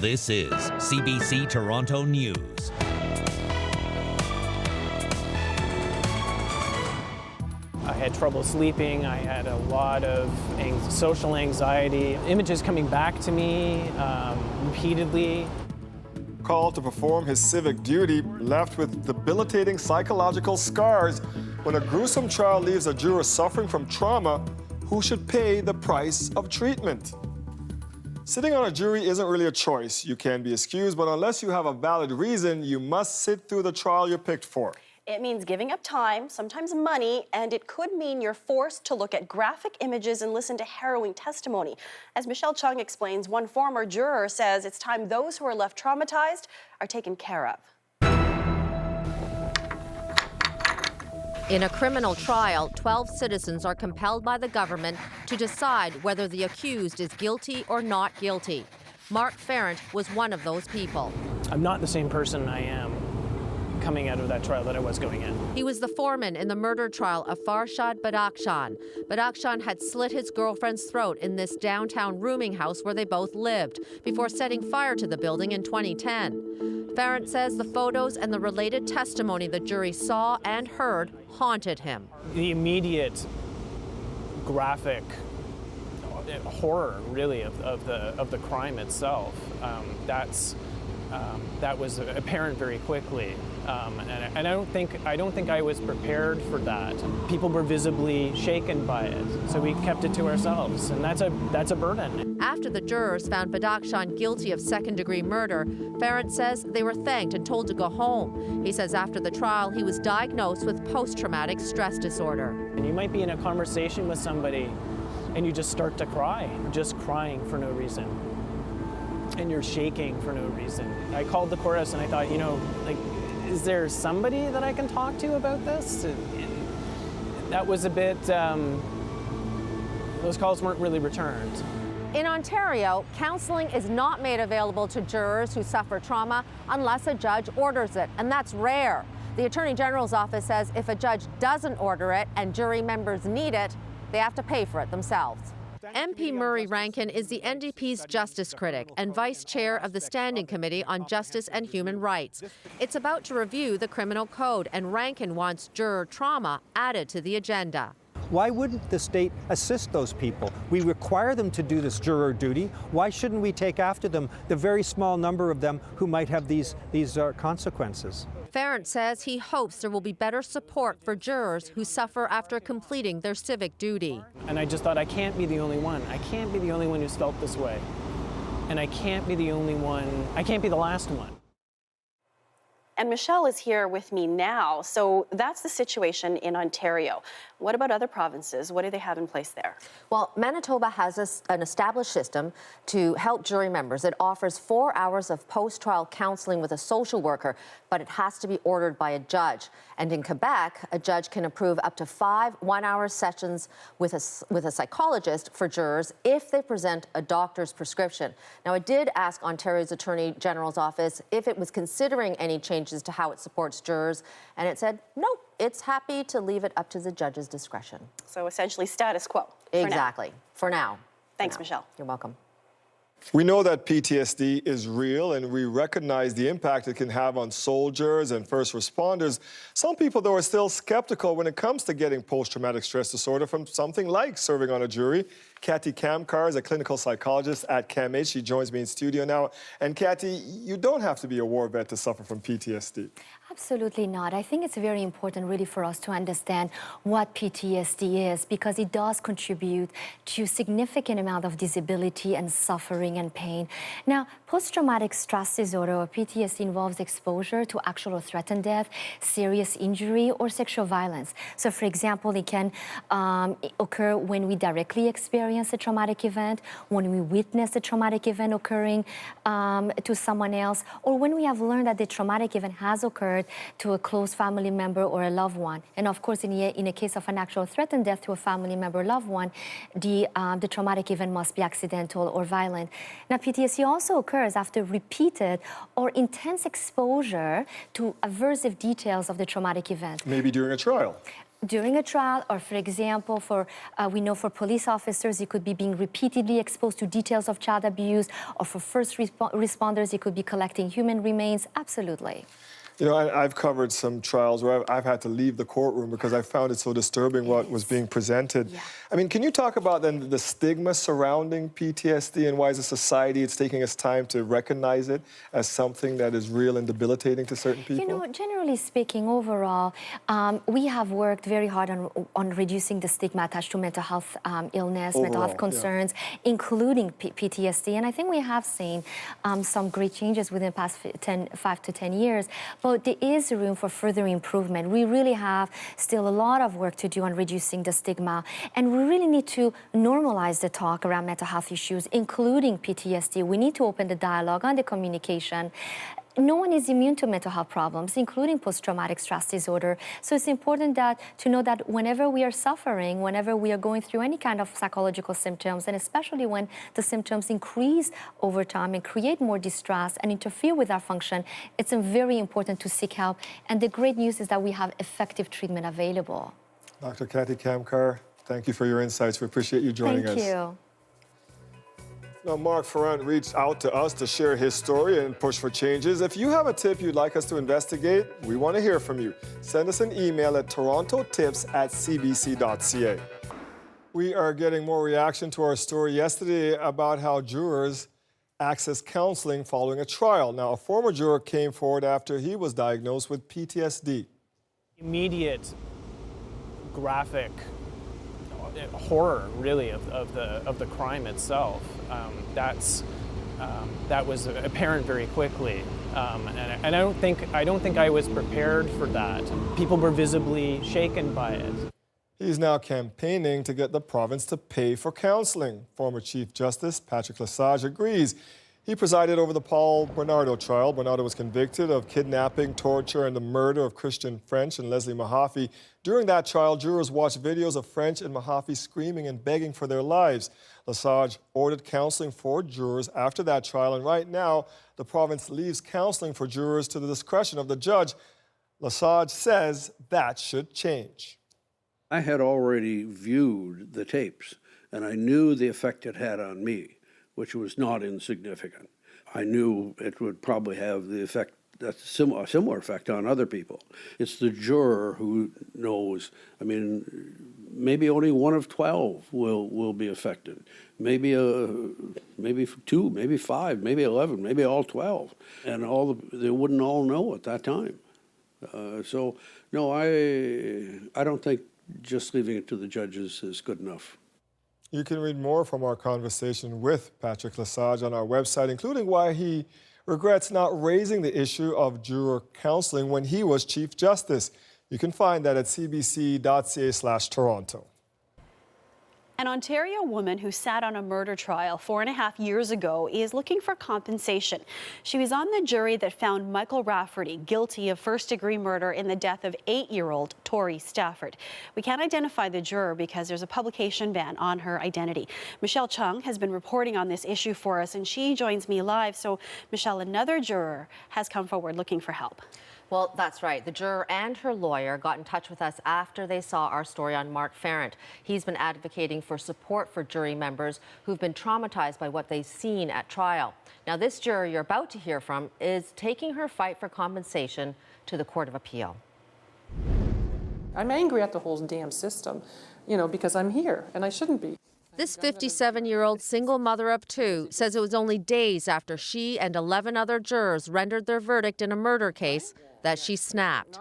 This is CBC Toronto News. I had trouble sleeping. I had a lot of social anxiety. Images coming back to me repeatedly. Called to perform his civic duty, left with debilitating psychological scars. When a gruesome trial leaves a juror suffering from trauma, who should pay the price of treatment? Sitting on a jury isn't really a choice. You can be excused, but unless you have a valid reason, you must sit through the trial you're picked for. It means giving up time, sometimes money, and it could mean you're forced to look at graphic images and listen to harrowing testimony. As Michelle Chung explains, one former juror says it's time those who are left traumatized are taken care of. In a criminal trial, 12 citizens are compelled by the government to decide whether the accused is guilty or not guilty. Mark Farrant was one of those people. I'm not the same person I am coming out of that trial that I was going in. He was the foreman in the murder trial of Farshad Badakhshan. Badakhshan had slit his girlfriend's throat in this downtown rooming house where they both lived before setting fire to the building in 2010. Farrant says the photos and the related testimony the jury saw and heard haunted him. The immediate graphic horror, really, of the crime itself, that was apparent very quickly, and I don't think I was prepared for that. People were visibly shaken by it, so we kept it to ourselves, and that's a burden. After the jurors found Badakhshan guilty of second-degree murder, Farrant says they were thanked and told to go home. He says after the trial, he was diagnosed with post-traumatic stress disorder. And you might be in a conversation with somebody, and you just start to cry, just crying for no reason. And you're shaking for no reason. I called the chorus and I thought, is there somebody that I can talk to about this? And that was a bit, those calls weren't really returned. In Ontario, counseling is not made available to jurors who suffer trauma unless a judge orders it, and that's rare. The Attorney General's office says if a judge doesn't order it and jury members need it, they have to pay for it themselves. MP Murray Rankin is the NDP's justice critic and vice chair of the Standing Committee on Justice and Human Rights. It's about to review the criminal code, and Rankin wants juror trauma added to the agenda. Why wouldn't the state assist those people? We require them to do this juror duty. Why shouldn't we take after them, the very small number of them who might have these consequences? Farrant says he hopes there will be better support for jurors who suffer after completing their civic duty. And I just thought, I can't be the only one. I can't be the only one who's felt this way. And I can't be the only one, I can't be the last one. And Michelle is here with me now. So that's the situation in Ontario. What about other provinces? What do they have in place there? Well, Manitoba has an established system to help jury members. It offers 4 hours of post-trial counseling with a social worker, but it has to be ordered by a judge. And in Quebec, a judge can approve up to 5 one-hour sessions with a psychologist for jurors if they present a doctor's prescription. Now, I did ask Ontario's Attorney General's office if it was considering any changes to how it supports jurors, and it said no. It's happy to leave it up to the judge's discretion. So essentially status quo. Exactly. For now. Thanks, Michelle. You're welcome. We know that PTSD is real, and we recognize the impact it can have on soldiers and first responders. Some people, though, are still skeptical when it comes to getting post-traumatic stress disorder from something like serving on a jury. Kathy Kamkar is a clinical psychologist at CAMH. She joins me in studio now. And Kathy, you don't have to be a war vet to suffer from PTSD. Absolutely not. I think it's very important really for us to understand what PTSD is, because it does contribute to significant amount of disability and suffering and pain. Now, post-traumatic stress disorder or PTSD involves exposure to actual or threatened death, serious injury, or sexual violence. So, for example, it can occur when we directly experience a traumatic event, when we witness a traumatic event occurring to someone else, or when we have learned that the traumatic event has occurred to a close family member or a loved one. And of course, in a case of an actual threatened death to a family member or loved one, the traumatic event must be accidental or violent. Now, PTSD also occurs after repeated or intense exposure to aversive details of the traumatic event. Maybe during a trial. during a trial, or for example, we know for police officers, it could be being repeatedly exposed to details of child abuse, or for first responders, it could be collecting human remains. Absolutely. You know, I've covered some trials where I've had to leave the courtroom because I found it so disturbing what was being presented. Yeah. I mean, can you talk about then the stigma surrounding PTSD and why as a society it's taking us time to recognize it as something that is real and debilitating to certain people? You know, generally speaking, overall, we have worked very hard on reducing the stigma attached to mental health illness, mental health concerns, including PTSD. And I think we have seen some great changes within the past 5 to 10 years. But there is room for further improvement. We really have still a lot of work to do on reducing the stigma. And we really need to normalize the talk around mental health issues, including PTSD. We need to open the dialogue and the communication. No one is immune to mental health problems, including post-traumatic stress disorder. So it's important to know that whenever we are suffering, whenever we are going through any kind of psychological symptoms, and especially when the symptoms increase over time and create more distress and interfere with our function, it's very important to seek help. And the great news is that we have effective treatment available. Dr. Kathy Kamkar, thank you for your insights. We appreciate you joining us. Thank you. Now, Mark Ferrand reached out to us to share his story and push for changes. If you have a tip you'd like us to investigate, we want to hear from you. Send us an email at torontotips@cbc.ca. We are getting more reaction to our story yesterday about how jurors access counseling following a trial. Now, a former juror came forward after he was diagnosed with PTSD. Immediate, graphic horror, really, of the crime itself. That was apparent very quickly, and I don't think I was prepared for that. People were visibly shaken by it. He's now campaigning to get the province to pay for counseling. Former Chief Justice Patrick Lesage agrees. He presided over the Paul Bernardo trial. Bernardo was convicted of kidnapping, torture, and the murder of Christian French and Leslie Mahaffey. During that trial, jurors watched videos of French and Mahaffey screaming and begging for their lives. Lesage ordered counseling for jurors after that trial, and right now, the province leaves counseling for jurors to the discretion of the judge. Lesage says that should change. I had already viewed the tapes, and I knew the effect it had on me, which was not insignificant. I knew it would probably have the effect, a similar effect on other people. It's the juror who knows. I mean, maybe only 1 of 12 will be affected. Maybe 2, maybe 5, maybe 11, maybe all 12, and they wouldn't all know at that time. So no, I don't think just leaving it to the judges is good enough. You can read more from our conversation with Patrick Lesage on our website, including why he regrets not raising the issue of juror counseling when he was Chief Justice. You can find that at cbc.ca/Toronto. An Ontario woman who sat on a murder trial 4.5 years ago is looking for compensation. She was on the jury that found Michael Rafferty guilty of first-degree murder in the death of 8-year-old Tori Stafford. We can't identify the juror because there's a publication ban on her identity. Michelle Chung has been reporting on this issue for us, and she joins me live. So, Michelle, another juror has come forward looking for help. Well, that's right. The juror and her lawyer got in touch with us after they saw our story on Mark Ferrand. He's been advocating for support for jury members who've been traumatized by what they've seen at trial. Now, this juror you're about to hear from is taking her fight for compensation to the Court of Appeal. I'm angry at the whole damn system, because I'm here and I shouldn't be. This 57-year-old single mother of 2 says it was only days after she and 11 other jurors rendered their verdict in a murder case that she snapped.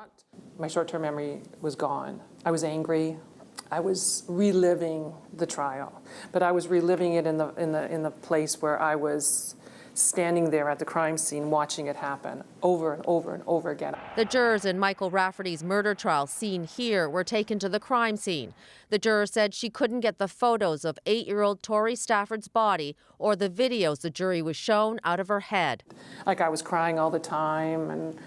My short-term memory was gone. I was angry. I was reliving the trial, but I was reliving it in the place where I was standing there at the crime scene watching it happen over and over and over again. The jurors in Michael Rafferty's murder trial seen here were taken to the crime scene. The juror said she couldn't get the photos of 8-year-old Tori Stafford's body or the videos the jury was shown out of her head. Like I was crying all the time, and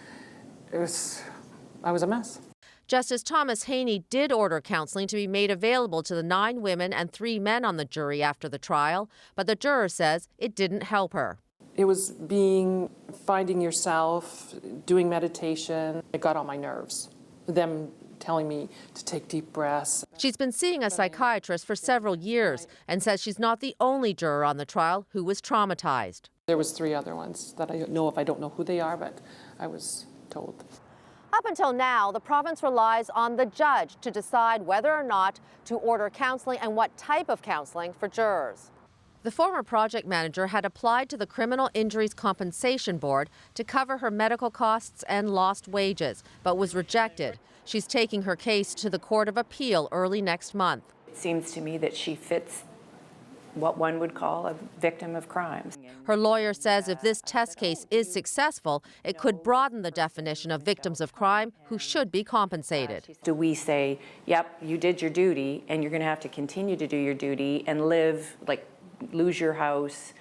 I was a mess. Justice Thomas Haney did order counseling to be made available to the 9 women and 3 men on the jury after the trial, but the juror says it didn't help her. It was finding yourself, doing meditation. It got on my nerves. Them telling me to take deep breaths. She's been seeing a psychiatrist for several years and says she's not the only juror on the trial who was traumatized. There was 3 other ones that I know of. I don't know who they are, but I was told. Up until now, the province relies on the judge to decide whether or not to order counseling and what type of counseling for jurors. The former project manager had applied to the Criminal Injuries Compensation Board to cover her medical costs and lost wages, but was rejected. She's taking her case to the Court of Appeal early next month. It seems to me that she fits what one would call a victim of crimes. Her lawyer says if this test case is successful, it could broaden the definition of victims of crime who should be compensated. Do we say, yep, you did your duty and you're going to have to continue to do your duty and live, like lose your house,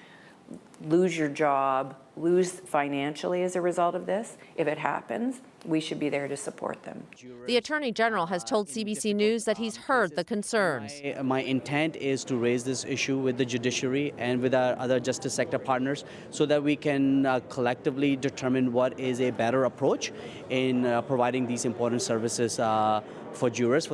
lose your job, lose financially as a result of this? If it happens, we should be there to support them. The Attorney General has told CBC News that he's heard the concerns. My intent is to raise this issue with the judiciary and with our other justice sector partners so that we can collectively determine what is a better approach in providing these important services for jurors.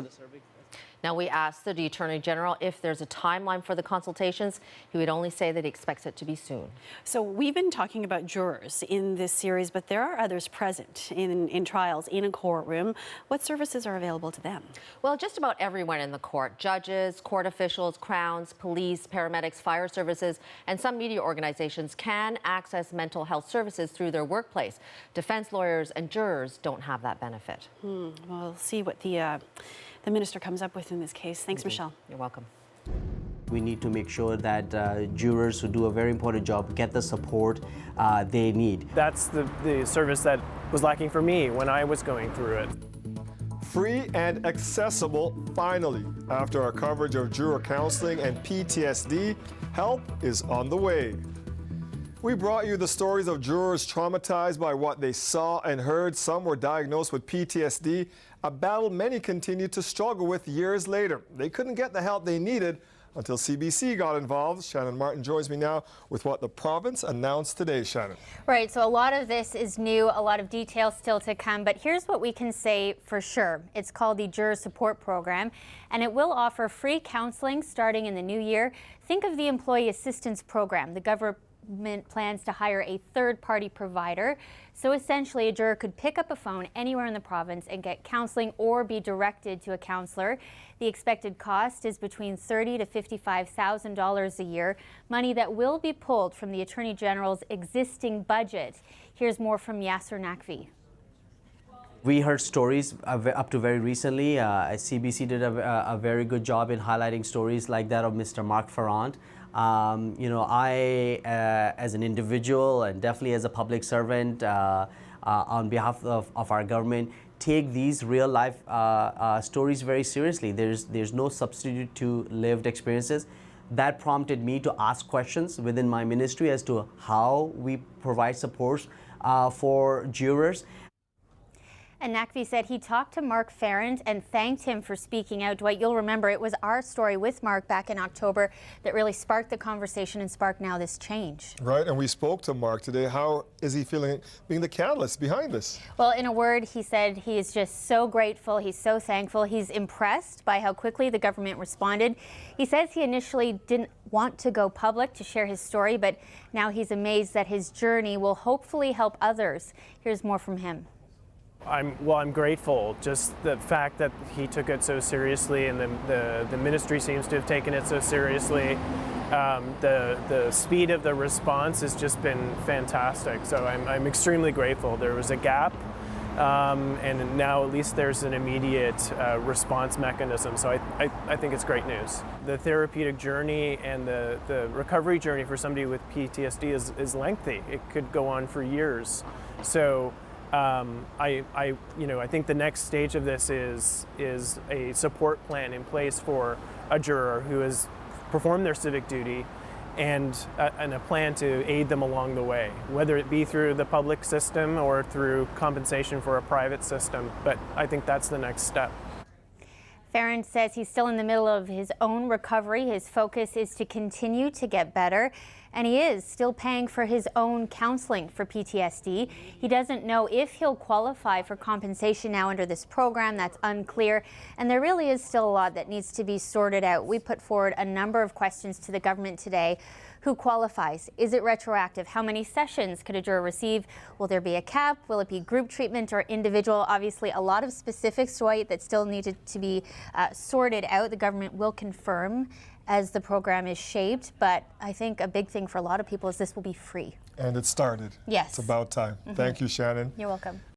Now, we asked the Attorney General if there's a timeline for the consultations. He would only say that he expects it to be soon. So we've been talking about jurors in this series, but there are others present in trials in a courtroom. What services are available to them? Well, just about everyone in the court: judges, court officials, crowns, police, paramedics, fire services, and some media organizations can access mental health services through their workplace. Defense lawyers and jurors don't have that benefit. Well, we'll see what the minister comes up with in this case. Thanks, Michelle. You're welcome. We need to make sure that jurors who do a very important job get the support they need. That's the service that was lacking for me when I was going through it. Free and accessible, finally. After our coverage of juror counseling and PTSD, help is on the way. We brought you the stories of jurors traumatized by what they saw and heard. Some were diagnosed with PTSD, a battle many continue to struggle with years later. They couldn't get the help they needed until CBC got involved. Shannon Martin joins me now with what the province announced today. Shannon. Right, so a lot of this is new, a lot of details still to come, but here's what we can say for sure. It's called the Juror Support Program, and it will offer free counseling starting in the new year. Think of the Employee Assistance Program. The government plans to hire a third-party provider. So essentially, a juror could pick up a phone anywhere in the province and get counseling or be directed to a counselor. The expected cost is between $30,000 to $55,000 a year, money that will be pulled from the Attorney General's existing budget. Here's more from Yasser Naqvi. We heard stories up to very recently. CBC did a very good job in highlighting stories like that of Mr. Mark Ferrand. I, as an individual and definitely as a public servant on behalf of our government, take these real life stories very seriously. There's no substitute to lived experiences. That prompted me to ask questions within my ministry as to how we provide support for jurors. And Naqvi said he talked to Mark Ferrand and thanked him for speaking out. Dwight, you'll remember it was our story with Mark back in October that really sparked the conversation and sparked now this change. Right, and we spoke to Mark today. How is he feeling being the catalyst behind this? Well, in a word, he said he is just so grateful. He's so thankful. He's impressed by how quickly the government responded. He says he initially didn't want to go public to share his story, but now he's amazed that his journey will hopefully help others. Here's more from him. I'm grateful. Just the fact that he took it so seriously, and the ministry seems to have taken it so seriously. The speed of the response has just been fantastic. So I'm extremely grateful. There was a gap, and now at least there's an immediate response mechanism. So I think it's great news. The therapeutic journey and the recovery journey for somebody with PTSD is lengthy. It could go on for years. So. I think the next stage of this is a support plan in place for a juror who has performed their civic duty, and a plan to aid them along the way, whether it be through the public system or through compensation for a private system. But I think that's the next step. Farron says he's still in the middle of his own recovery. His focus is to continue to get better, and he is still paying for his own counseling for PTSD. He doesn't know if he'll qualify for compensation now under this program. That's unclear, and there really is still a lot that needs to be sorted out. We put forward a number of questions to the government today. Who qualifies? Is it retroactive? How many sessions could a juror receive? Will there be a cap? Will it be group treatment or individual? Obviously, a lot of specifics, Dwight, that still needed to be sorted out. The government will confirm as the program is shaped, but I think a big thing for a lot of people is this will be free. And it started. Yes. It's about time. Thank you, Shannon. You're welcome.